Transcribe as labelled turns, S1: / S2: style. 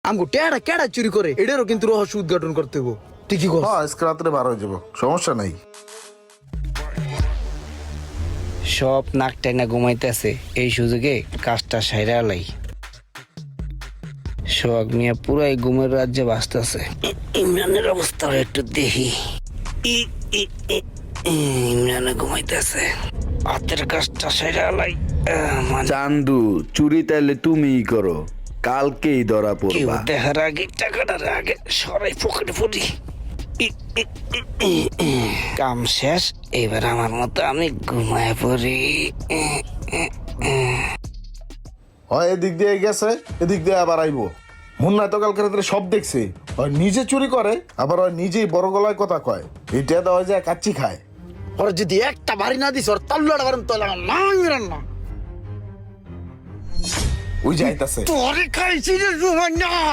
S1: আমগো টেড়া কেডা চুরি করে এটারও কিন্তু রহস্য উদ্ঘাটন করতে হবো। তুই কি কর?
S2: হ্যাঁ আজকে রাত্রে বার হয়ে যাবো, সমস্যা নাই।
S3: সব নাক টাইনা ঘুমাইতেছে, এই সুযোগে কাজটা সাইরা লাই। সোহাগ মিয়া পুরাই ঘুমের রাজ্যে বাঁচতেছে। ইমরানের অবস্থা একটু দেখি। ইমরানে ঘুমাইতেছে, হাতের কাজটা সাইরা লাই।
S4: চান্দু, চুরি তাইলে তুমিই করো, কালকেই ধরা
S3: কেউ
S4: পড়বা।
S3: দেখার আগে টাকাটার আগে সরাই পকেটে পড়ি। কাম শেষ, এবার আমার মতো আমি ঘুমায় পড়ি।
S2: হয় এদিক দিয়ে গেছে, এদিক দিয়ে আবার আইবো। মুন্না তো কালকে রাত্রে সব দেখছে। হয় নিজে চুরি করে, আবার হয় নিজেই বড় গলায় কথা কয়। এটা দেওয়া যায় কাচ্চি খায়।
S1: ওর যদি একটা বাড়ি না দিস ওর তাল্লাটা বারেন তো না ইমরান না
S2: ওই যাইতাছে।
S1: তোরে খাইছি রে জুমান্না।